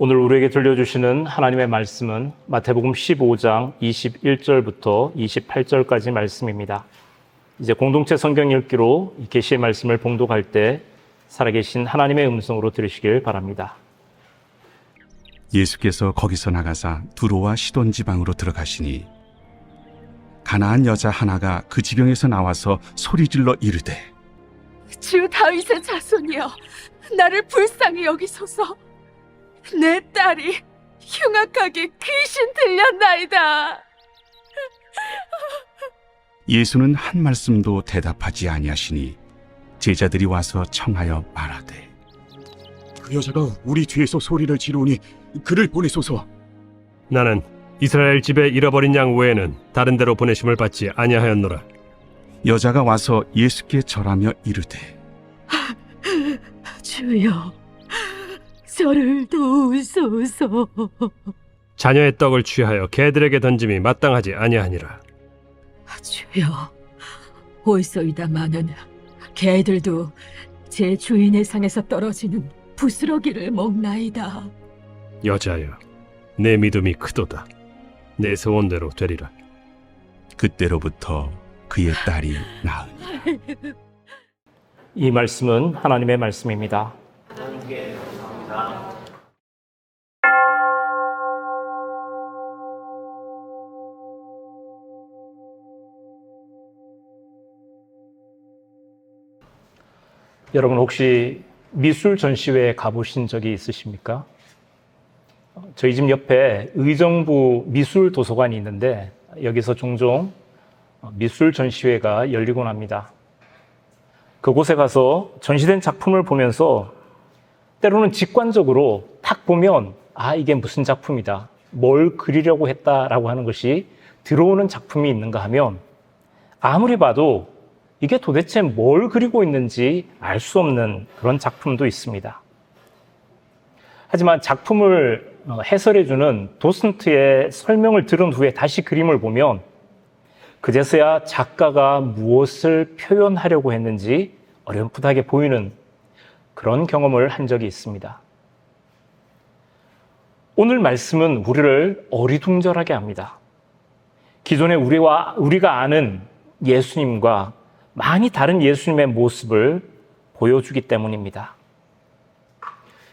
오늘 우리에게 들려주시는 하나님의 말씀은 마태복음 15장 21절부터 28절까지 말씀입니다. 이제 공동체 성경 읽기로 이 계시의 말씀을 봉독할 때 살아계신 하나님의 음성으로 들으시길 바랍니다. 예수께서 거기서 나가사 두로와 시돈 지방으로 들어가시니 가나안 여자 하나가 그 지경에서 나와서 소리질러 이르되 주 다윗의 자손이여, 나를 불쌍히 여기소서. 내 딸이 흉악하게 귀신 들렸나이다. 예수는 한 말씀도 대답하지 아니하시니 제자들이 와서 청하여 말하되 그 여자가 우리 뒤에서 소리를 지르니 그를 보내소서. 나는 이스라엘 집에 잃어버린 양 외에는 다른 데로 보내심을 받지 아니하였노라. 여자가 와서 예수께 절하며 이르되 주여, 저를 도우소서. 자녀의 떡을 취하여 개들에게 던짐이 마땅하지 아니하니라. 주여, 옳소이다마는 개들도 제 주인의 상에서 떨어지는 부스러기를 먹나이다. 여자여, 내 믿음이 크도다. 내 소원대로 되리라. 그때로부터 그의 딸이 나으니 이 말씀은 하나님의 말씀입니다. 여러분 혹시 미술 전시회에 가보신 적이 있으십니까? 저희 집 옆에 의정부 미술 도서관이 있는데 여기서 종종 미술 전시회가 열리곤 합니다. 그곳에 가서 전시된 작품을 보면서 때로는 직관적으로 딱 보면 이게 무슨 작품이다, 뭘 그리려고 했다라고 하는 것이 들어오는 작품이 있는가 하면 아무리 봐도 이게 도대체 뭘 그리고 있는지 알 수 없는 그런 작품도 있습니다. 하지만 작품을 해설해주는 도슨트의 설명을 들은 후에 다시 그림을 보면 그제서야 작가가 무엇을 표현하려고 했는지 어렴풋하게 보이는 그런 경험을 한 적이 있습니다. 오늘 말씀은 우리를 어리둥절하게 합니다. 기존에 우리가 아는 예수님과 많이 다른 예수님의 모습을 보여주기 때문입니다.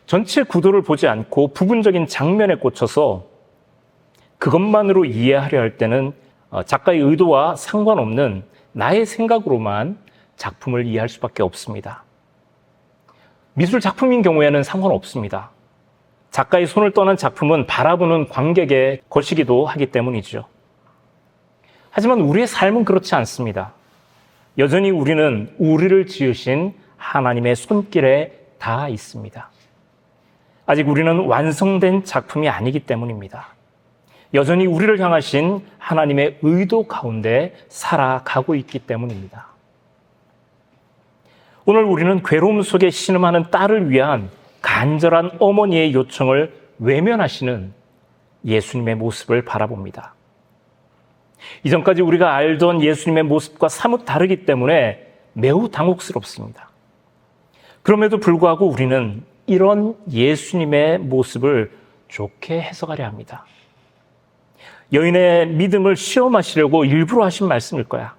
전체 구도를 보지 않고 부분적인 장면에 꽂혀서 그것만으로 이해하려 할 때는 작가의 의도와 상관없는 나의 생각으로만 작품을 이해할 수밖에 없습니다. 미술 작품인 경우에는 상관없습니다. 작가의 손을 떠난 작품은 바라보는 관객의 것이기도 하기 때문이죠. 하지만 우리의 삶은 그렇지 않습니다. 여전히 우리는 우리를 지으신 하나님의 손길에 닿아 있습니다. 아직 우리는 완성된 작품이 아니기 때문입니다. 여전히 우리를 향하신 하나님의 의도 가운데 살아가고 있기 때문입니다. 오늘 우리는 괴로움 속에 신음하는 딸을 위한 간절한 어머니의 요청을 외면하시는 예수님의 모습을 바라봅니다. 이전까지 우리가 알던 예수님의 모습과 사뭇 다르기 때문에 매우 당혹스럽습니다. 그럼에도 불구하고 우리는 이런 예수님의 모습을 좋게 해석하려 합니다. 여인의 믿음을 시험하시려고 일부러 하신 말씀일 거야.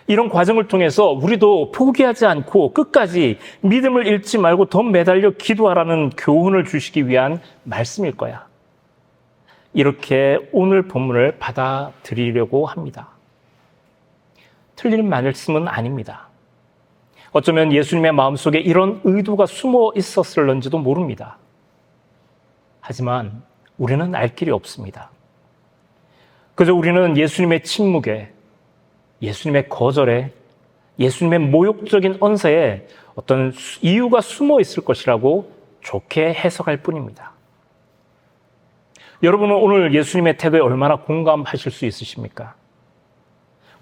이런 과정을 통해서 우리도 포기하지 않고 끝까지 믿음을 잃지 말고 더 매달려 기도하라는 교훈을 주시기 위한 말씀일 거야. 이렇게 오늘 본문을 받아들이려고 합니다. 틀린 말씀은 아닙니다. 어쩌면 예수님의 마음속에 이런 의도가 숨어 있었을런지도 모릅니다. 하지만 우리는 알 길이 없습니다. 그저 우리는 예수님의 침묵에, 예수님의 거절에, 예수님의 모욕적인 언사에 어떤 이유가 숨어 있을 것이라고 좋게 해석할 뿐입니다. 여러분은 오늘 예수님의 태도에 얼마나 공감하실 수 있으십니까?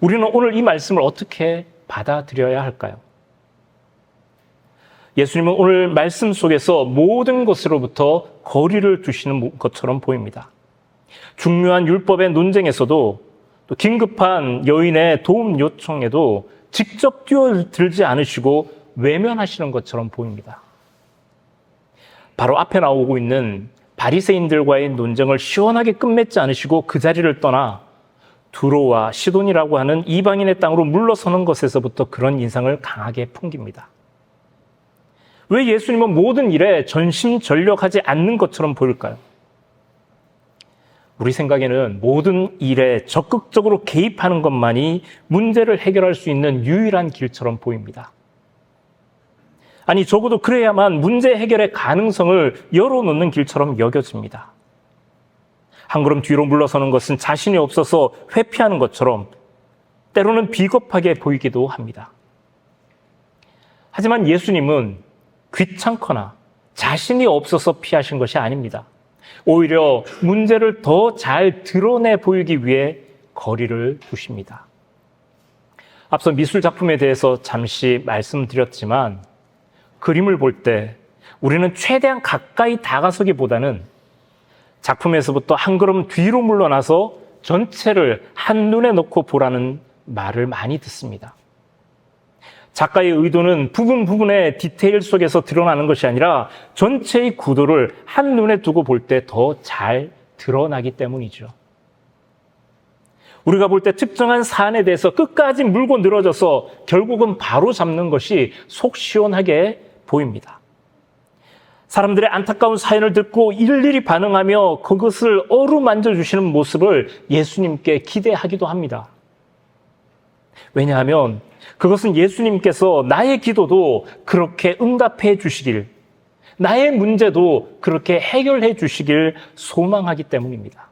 우리는 오늘 이 말씀을 어떻게 받아들여야 할까요? 예수님은 오늘 말씀 속에서 모든 것으로부터 거리를 두시는 것처럼 보입니다. 중요한 율법의 논쟁에서도 또 긴급한 여인의 도움 요청에도 직접 뛰어들지 않으시고 외면하시는 것처럼 보입니다. 바로 앞에 나오고 있는 바리새인들과의 논쟁을 시원하게 끝맺지 않으시고 그 자리를 떠나 두로와 시돈이라고 하는 이방인의 땅으로 물러서는 것에서부터 그런 인상을 강하게 풍깁니다. 왜 예수님은 모든 일에 전심전력하지 않는 것처럼 보일까요? 우리 생각에는 모든 일에 적극적으로 개입하는 것만이 문제를 해결할 수 있는 유일한 길처럼 보입니다. 아니, 적어도 그래야만 문제 해결의 가능성을 열어놓는 길처럼 여겨집니다. 한 걸음 뒤로 물러서는 것은 자신이 없어서 회피하는 것처럼 때로는 비겁하게 보이기도 합니다. 하지만 예수님은 귀찮거나 자신이 없어서 피하신 것이 아닙니다. 오히려 문제를 더 잘 드러내 보이기 위해 거리를 두십니다. 앞서 미술 작품에 대해서 잠시 말씀드렸지만 그림을 볼 때 우리는 최대한 가까이 다가서기보다는 작품에서부터 한 걸음 뒤로 물러나서 전체를 한눈에 넣고 보라는 말을 많이 듣습니다. 작가의 의도는 부분 부분의 디테일 속에서 드러나는 것이 아니라 전체의 구도를 한눈에 두고 볼 때 더 잘 드러나기 때문이죠. 우리가 볼 때 특정한 사안에 대해서 끝까지 물고 늘어져서 결국은 바로 잡는 것이 속 시원하게 보입니다. 사람들의 안타까운 사연을 듣고 일일이 반응하며 그것을 어루만져 주시는 모습을 예수님께 기대하기도 합니다. 왜냐하면 그것은 예수님께서 나의 기도도 그렇게 응답해 주시길, 나의 문제도 그렇게 해결해 주시길 소망하기 때문입니다.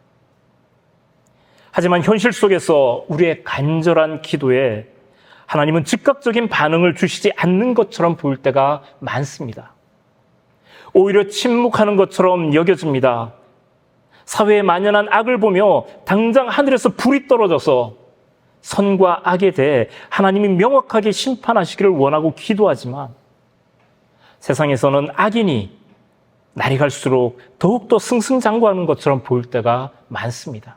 하지만 현실 속에서 우리의 간절한 기도에 하나님은 즉각적인 반응을 주시지 않는 것처럼 보일 때가 많습니다. 오히려 침묵하는 것처럼 여겨집니다. 사회에 만연한 악을 보며 당장 하늘에서 불이 떨어져서 선과 악에 대해 하나님이 명확하게 심판하시기를 원하고 기도하지만 세상에서는 악인이 날이 갈수록 더욱더 승승장구하는 것처럼 보일 때가 많습니다.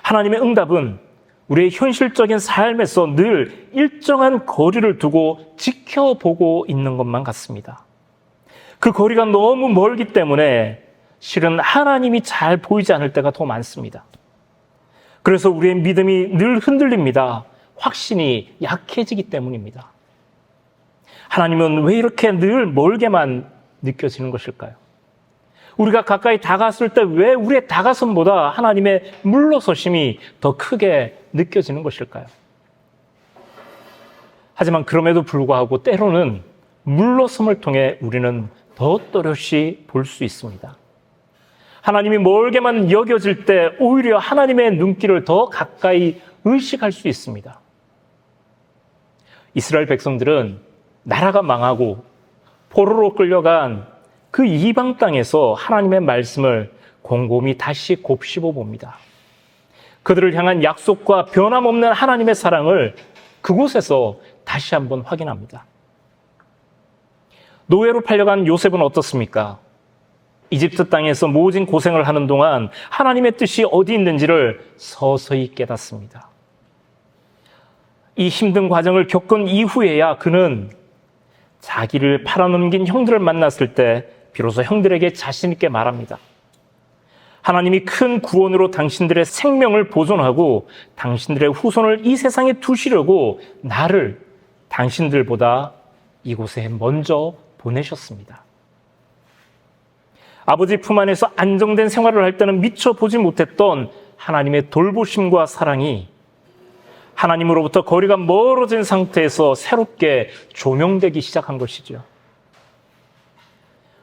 하나님의 응답은 우리의 현실적인 삶에서 늘 일정한 거리를 두고 지켜보고 있는 것만 같습니다. 그 거리가 너무 멀기 때문에 실은 하나님이 잘 보이지 않을 때가 더 많습니다. 그래서 우리의 믿음이 늘 흔들립니다. 확신이 약해지기 때문입니다. 하나님은 왜 이렇게 늘 멀게만 느껴지는 것일까요? 우리가 가까이 다가섰을 때 왜 우리의 다가섬보다 하나님의 물러서심이 더 크게 느껴지는 것일까요? 하지만 그럼에도 불구하고 때로는 물러섬을 통해 우리는 더 또렷이 볼 수 있습니다. 하나님이 멀게만 여겨질 때 오히려 하나님의 눈길을 더 가까이 의식할 수 있습니다. 이스라엘 백성들은 나라가 망하고 포로로 끌려간 그 이방 땅에서 하나님의 말씀을 곰곰이 다시 곱씹어 봅니다. 그들을 향한 약속과 변함없는 하나님의 사랑을 그곳에서 다시 한번 확인합니다. 노예로 팔려간 요셉은 어떻습니까? 이집트 땅에서 모진 고생을 하는 동안 하나님의 뜻이 어디 있는지를 서서히 깨닫습니다. 이 힘든 과정을 겪은 이후에야 그는 자기를 팔아넘긴 형들을 만났을 때 비로소 형들에게 자신 있게 말합니다. 하나님이 큰 구원으로 당신들의 생명을 보존하고 당신들의 후손을 이 세상에 두시려고 나를 당신들보다 이곳에 먼저 보내셨습니다. 아버지 품 안에서 안정된 생활을 할 때는 미처 보지 못했던 하나님의 돌보심과 사랑이 하나님으로부터 거리가 멀어진 상태에서 새롭게 조명되기 시작한 것이죠.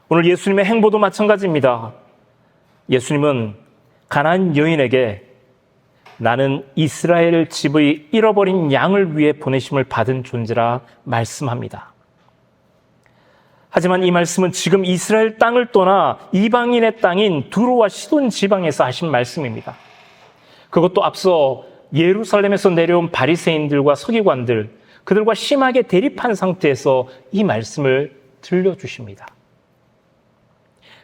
오늘 예수님의 행보도 마찬가지입니다. 예수님은 가나안 여인에게 나는 이스라엘 집의 잃어버린 양을 위해 보내심을 받은 존재라 말씀합니다. 하지만 이 말씀은 지금 이스라엘 땅을 떠나 이방인의 땅인 두로와 시돈 지방에서 하신 말씀입니다. 그것도 앞서 예루살렘에서 내려온 바리새인들과 서기관들, 그들과 심하게 대립한 상태에서 이 말씀을 들려주십니다.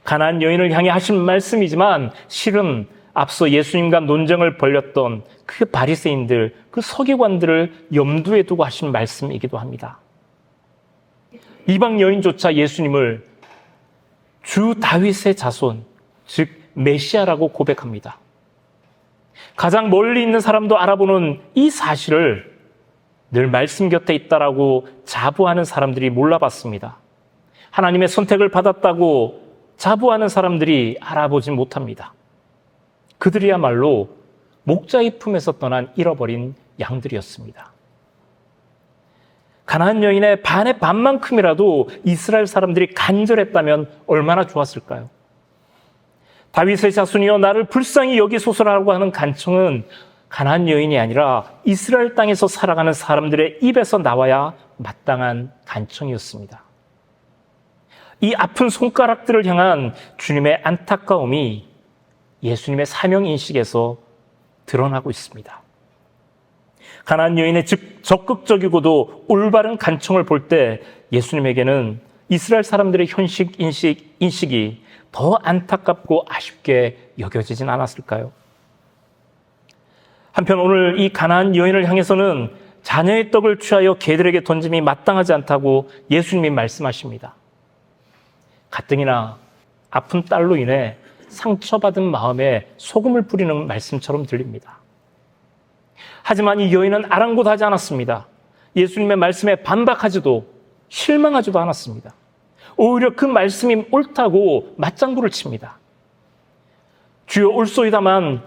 가나안 여인을 향해 하신 말씀이지만 실은 앞서 예수님과 논쟁을 벌였던 그 바리새인들, 그 서기관들을 염두에 두고 하신 말씀이기도 합니다. 이방 여인조차 예수님을 주 다윗의 자손, 즉 메시아라고 고백합니다. 가장 멀리 있는 사람도 알아보는 이 사실을 늘 말씀 곁에 있다라고 자부하는 사람들이 몰라봤습니다. 하나님의 선택을 받았다고 자부하는 사람들이 알아보지 못합니다. 그들이야말로 목자의 품에서 떠난 잃어버린 양들이었습니다. 가나안 여인의 반의 반만큼이라도 이스라엘 사람들이 간절했다면 얼마나 좋았을까요? 다윗의 자손이여 나를 불쌍히 여기소서라고 하는 간청은 가나안 여인이 아니라 이스라엘 땅에서 살아가는 사람들의 입에서 나와야 마땅한 간청이었습니다. 이 아픈 손가락들을 향한 주님의 안타까움이 예수님의 사명인식에서 드러나고 있습니다. 가나안 여인의 적극적이고도 올바른 간청을 볼 때 예수님에게는 이스라엘 사람들의 인식이 더 안타깝고 아쉽게 여겨지진 않았을까요? 한편 오늘 이 가나안 여인을 향해서는 자녀의 떡을 취하여 개들에게 던짐이 마땅하지 않다고 예수님이 말씀하십니다. 가뜩이나 아픈 딸로 인해 상처받은 마음에 소금을 뿌리는 말씀처럼 들립니다. 하지만 이 여인은 아랑곳하지 않았습니다. 예수님의 말씀에 반박하지도 실망하지도 않았습니다. 오히려 그 말씀이 옳다고 맞장구를 칩니다. 주여 옳소이다만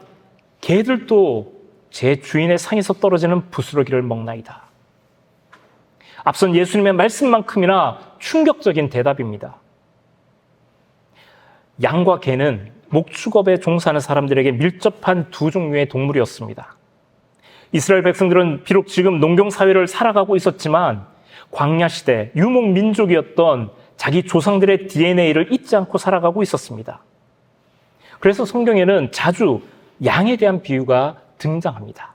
개들도 제 주인의 상에서 떨어지는 부스러기를 먹나이다. 앞선 예수님의 말씀만큼이나 충격적인 대답입니다. 양과 개는 목축업에 종사하는 사람들에게 밀접한 두 종류의 동물이었습니다. 이스라엘 백성들은 비록 지금 농경사회를 살아가고 있었지만 광야 시대 유목민족이었던 자기 조상들의 DNA를 잊지 않고 살아가고 있었습니다. 그래서 성경에는 자주 양에 대한 비유가 등장합니다.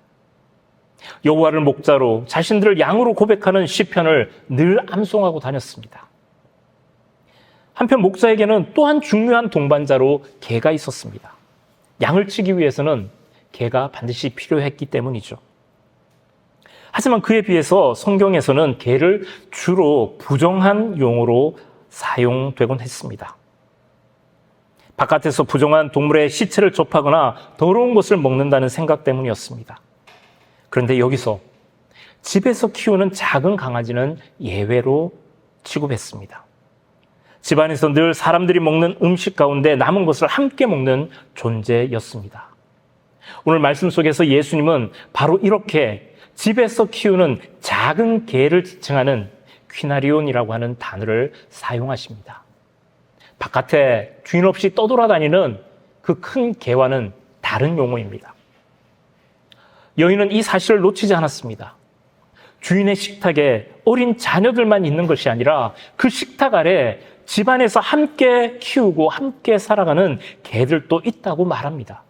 여호와를 목자로 자신들을 양으로 고백하는 시편을 늘 암송하고 다녔습니다. 한편 목자에게는 또한 중요한 동반자로 개가 있었습니다. 양을 치기 위해서는 개가 반드시 필요했기 때문이죠. 하지만 그에 비해서 성경에서는 개를 주로 부정한 용어로 사용되곤 했습니다. 바깥에서 부정한 동물의 시체를 접하거나 더러운 것을 먹는다는 생각 때문이었습니다. 그런데 여기서 집에서 키우는 작은 강아지는 예외로 취급했습니다. 집안에서 늘 사람들이 먹는 음식 가운데 남은 것을 함께 먹는 존재였습니다. 오늘 말씀 속에서 예수님은 바로 이렇게 집에서 키우는 작은 개를 지칭하는 퀴나리온이라고 하는 단어를 사용하십니다. 바깥에 주인 없이 떠돌아다니는 그 큰 개와는 다른 용어입니다. 여인은 이 사실을 놓치지 않았습니다. 주인의 식탁에 어린 자녀들만 있는 것이 아니라 그 식탁 아래 집안에서 함께 키우고 함께 살아가는 개들도 있다고 말합니다.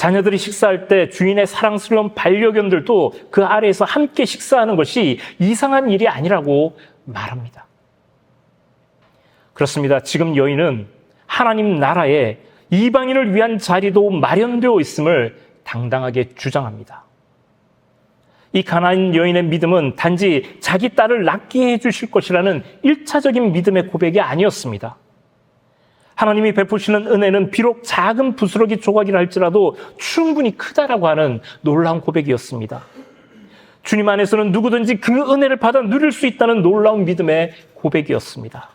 자녀들이 식사할 때 주인의 사랑스러운 반려견들도 그 아래에서 함께 식사하는 것이 이상한 일이 아니라고 말합니다. 그렇습니다. 지금 여인은 하나님 나라에 이방인을 위한 자리도 마련되어 있음을 당당하게 주장합니다. 이 가나안 여인의 믿음은 단지 자기 딸을 낫게 해주실 것이라는 1차적인 믿음의 고백이 아니었습니다. 하나님이 베푸시는 은혜는 비록 작은 부스러기 조각이라 할지라도 충분히 크다라고 하는 놀라운 고백이었습니다. 주님 안에서는 누구든지 그 은혜를 받아 누릴 수 있다는 놀라운 믿음의 고백이었습니다.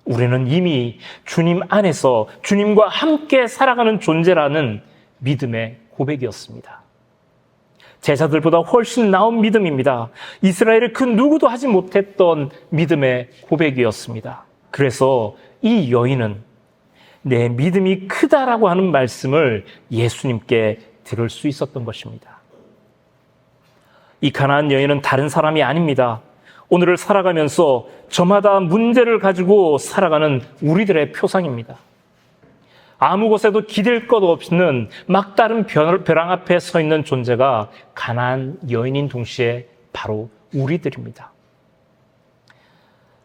우리는 이미 주님 안에서 주님과 함께 살아가는 존재라는 믿음의 고백이었습니다. 제자들보다 훨씬 나은 믿음입니다. 이스라엘의 그 누구도 하지 못했던 믿음의 고백이었습니다. 그래서 이 여인은 내 믿음이 크다라고 하는 말씀을 예수님께 들을 수 있었던 것입니다. 이 가나안 여인은 다른 사람이 아닙니다. 오늘을 살아가면서 저마다 문제를 가지고 살아가는 우리들의 표상입니다. 아무 곳에도 기댈 것 없는 막다른 벼랑 앞에 서 있는 존재가 가나안 여인인 동시에 바로 우리들입니다.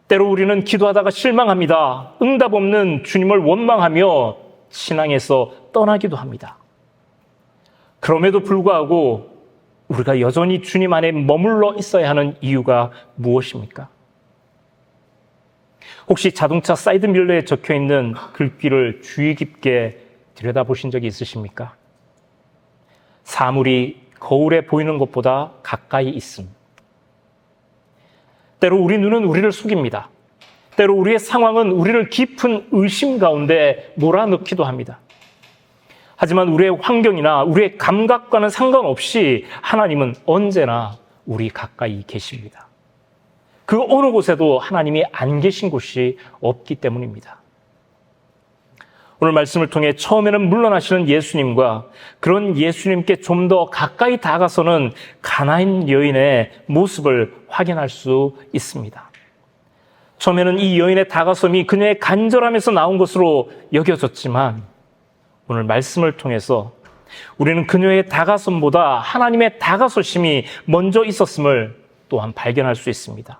때로 우리는 기도하다가 실망합니다. 응답 없는 주님을 원망하며 신앙에서 떠나기도 합니다. 그럼에도 불구하고 우리가 여전히 주님 안에 머물러 있어야 하는 이유가 무엇입니까? 혹시 자동차 사이드밀러에 적혀 있는 글귀를 주의 깊게 들여다보신 적이 있으십니까? 사물이 거울에 보이는 것보다 가까이 있음. 때로 우리 눈은 우리를 속입니다. 때로 우리의 상황은 우리를 깊은 의심 가운데 몰아넣기도 합니다. 하지만 우리의 환경이나 우리의 감각과는 상관없이 하나님은 언제나 우리 가까이 계십니다. 그 어느 곳에도 하나님이 안 계신 곳이 없기 때문입니다. 오늘 말씀을 통해 처음에는 물러나시는 예수님과 그런 예수님께 좀 더 가까이 다가서는 가나안 여인의 모습을 확인할 수 있습니다. 처음에는 이 여인의 다가섬이 그녀의 간절함에서 나온 것으로 여겨졌지만 오늘 말씀을 통해서 우리는 그녀의 다가섬보다 하나님의 다가서심이 먼저 있었음을 또한 발견할 수 있습니다.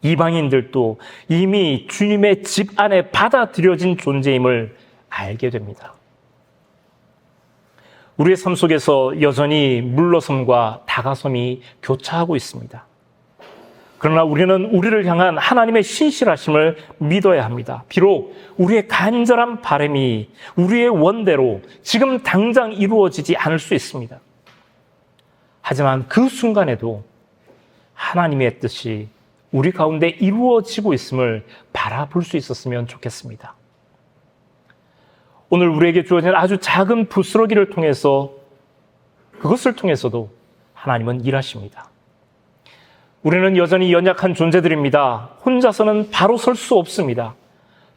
이방인들도 이미 주님의 집 안에 받아들여진 존재임을 알게 됩니다. 우리의 삶 속에서 여전히 물러섬과 다가섬이 교차하고 있습니다. 그러나 우리는 우리를 향한 하나님의 신실하심을 믿어야 합니다. 비록 우리의 간절한 바람이 우리의 원대로 지금 당장 이루어지지 않을 수 있습니다. 하지만 그 순간에도 하나님의 뜻이 우리 가운데 이루어지고 있음을 바라볼 수 있었으면 좋겠습니다. 오늘 우리에게 주어진 아주 작은 부스러기를 통해서 그것을 통해서도 하나님은 일하십니다. 우리는 여전히 연약한 존재들입니다. 혼자서는 바로 설 수 없습니다.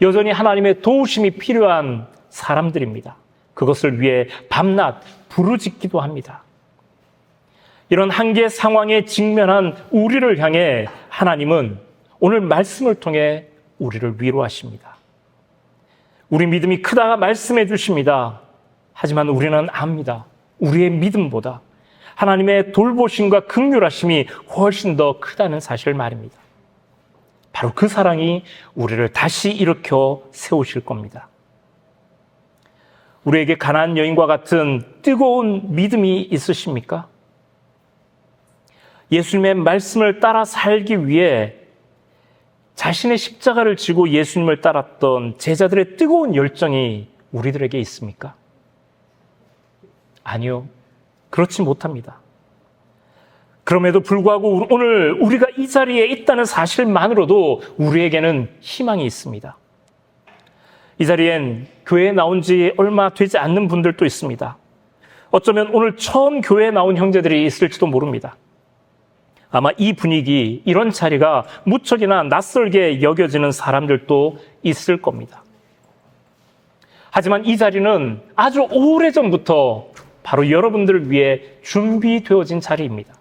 여전히 하나님의 도우심이 필요한 사람들입니다. 그것을 위해 밤낮 부르짖기도 합니다. 이런 한계 상황에 직면한 우리를 향해 하나님은 오늘 말씀을 통해 우리를 위로하십니다. 우리 믿음이 크다가 말씀해 주십니다. 하지만 우리는 압니다. 우리의 믿음보다 하나님의 돌보심과 긍휼하심이 훨씬 더 크다는 사실을 말입니다. 바로 그 사랑이 우리를 다시 일으켜 세우실 겁니다. 우리에게 가나안 여인과 같은 뜨거운 믿음이 있으십니까? 예수님의 말씀을 따라 살기 위해 자신의 십자가를 지고 예수님을 따랐던 제자들의 뜨거운 열정이 우리들에게 있습니까? 아니요. 그렇지 못합니다. 그럼에도 불구하고 오늘 우리가 이 자리에 있다는 사실만으로도 우리에게는 희망이 있습니다. 이 자리엔 교회에 나온 지 얼마 되지 않는 분들도 있습니다. 어쩌면 오늘 처음 교회에 나온 형제들이 있을지도 모릅니다. 아마 이 분위기, 이런 자리가 무척이나 낯설게 여겨지는 사람들도 있을 겁니다. 하지만 이 자리는 아주 오래전부터 바로 여러분들을 위해 준비되어진 자리입니다.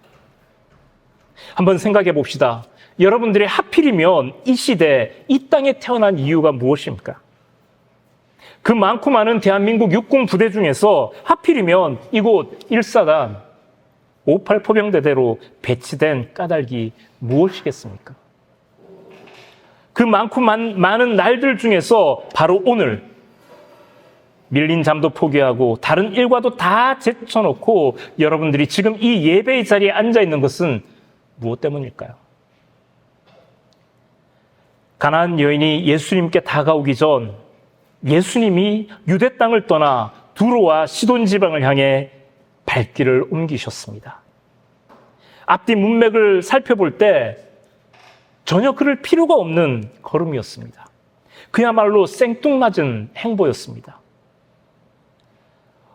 한번 생각해 봅시다. 여러분들이 하필이면 이 시대, 이 땅에 태어난 이유가 무엇입니까? 그 많고 많은 대한민국 육군 부대 중에서 하필이면 이곳 1사단 58 포병대대로 배치된 까닭이 무엇이겠습니까? 그 많고 많은 날들 중에서 바로 오늘 밀린 잠도 포기하고 다른 일과도 다 제쳐놓고 여러분들이 지금 이 예배의 자리에 앉아있는 것은 무엇 때문일까요? 가나안 여인이 예수님께 다가오기 전 예수님이 유대 땅을 떠나 두로와 시돈 지방을 향해 발길을 옮기셨습니다. 앞뒤 문맥을 살펴볼 때 전혀 그럴 필요가 없는 걸음이었습니다. 그야말로 생뚱맞은 행보였습니다.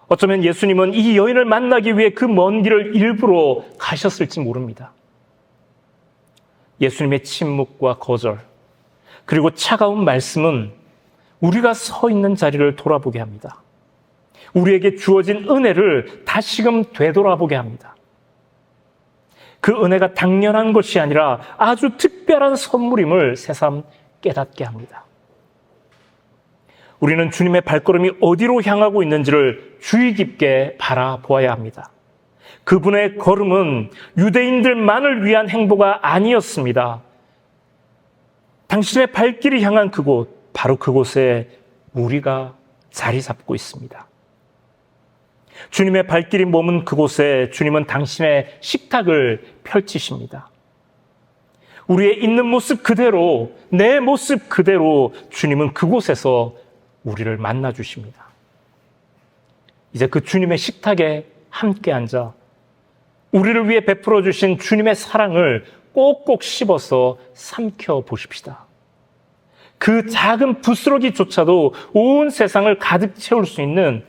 어쩌면 예수님은 이 여인을 만나기 위해 그 먼 길을 일부러 가셨을지 모릅니다. 예수님의 침묵과 거절, 그리고 차가운 말씀은 우리가 서 있는 자리를 돌아보게 합니다. 우리에게 주어진 은혜를 다시금 되돌아보게 합니다. 그 은혜가 당연한 것이 아니라 아주 특별한 선물임을 새삼 깨닫게 합니다. 우리는 주님의 발걸음이 어디로 향하고 있는지를 주의 깊게 바라보아야 합니다. 그분의 걸음은 유대인들만을 위한 행보가 아니었습니다. 당신의 발길이 향한 그곳, 바로 그곳에 우리가 자리 잡고 있습니다. 주님의 발길이 머문 그곳에 주님은 당신의 식탁을 펼치십니다. 우리의 있는 모습 그대로, 내 모습 그대로 주님은 그곳에서 우리를 만나 주십니다. 이제 그 주님의 식탁에 함께 앉아 우리를 위해 베풀어 주신 주님의 사랑을 꼭꼭 씹어서 삼켜 보십시다. 그 작은 부스러기조차도 온 세상을 가득 채울 수 있는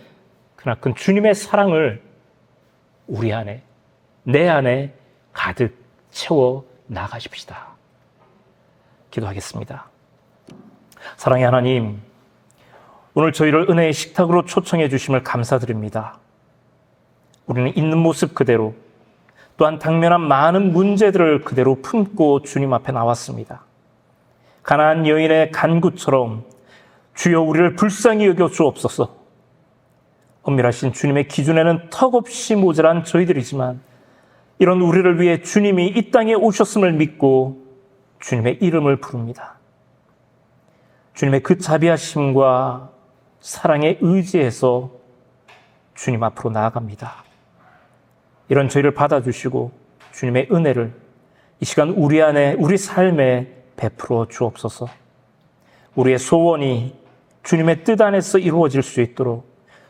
그나큰 주님의 사랑을 우리 안에, 내 안에 가득 채워 나가십시다. 기도하겠습니다. 사랑의 하나님, 오늘 저희를 은혜의 식탁으로 초청해 주심을 감사드립니다. 우리는 있는 모습 그대로, 또한 당면한 많은 문제들을 그대로 품고 주님 앞에 나왔습니다. 가나안 여인의 간구처럼 주여 우리를 불쌍히 여겨 주옵소서. 엄밀하신 주님의 기준에는 턱없이 모자란 저희들이지만 이런 우리를 위해 주님이 이 땅에 오셨음을 믿고 주님의 이름을 부릅니다. 주님의 그 자비하심과 사랑에 의지해서 주님 앞으로 나아갑니다. 이런 저희를 받아주시고 주님의 은혜를 이 시간 우리 안에, 우리 삶에 베풀어 주옵소서. 우리의 소원이 주님의 뜻 안에서 이루어질 수 있도록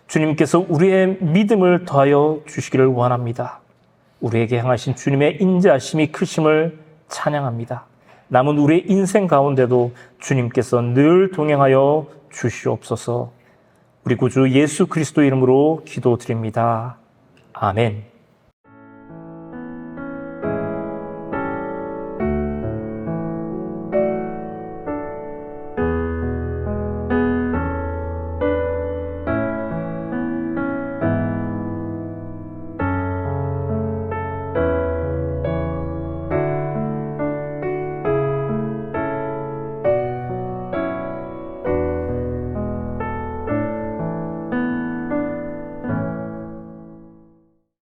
주님께서 우리의 믿음을 더하여 주시기를 원합니다. 우리에게 향하신 주님의 인자하심이 크심을 찬양합니다. 남은 우리의 인생 가운데도 주님께서 늘 동행하여 주시옵소서. 우리 구주 예수 그리스도 이름으로 기도드립니다. 아멘.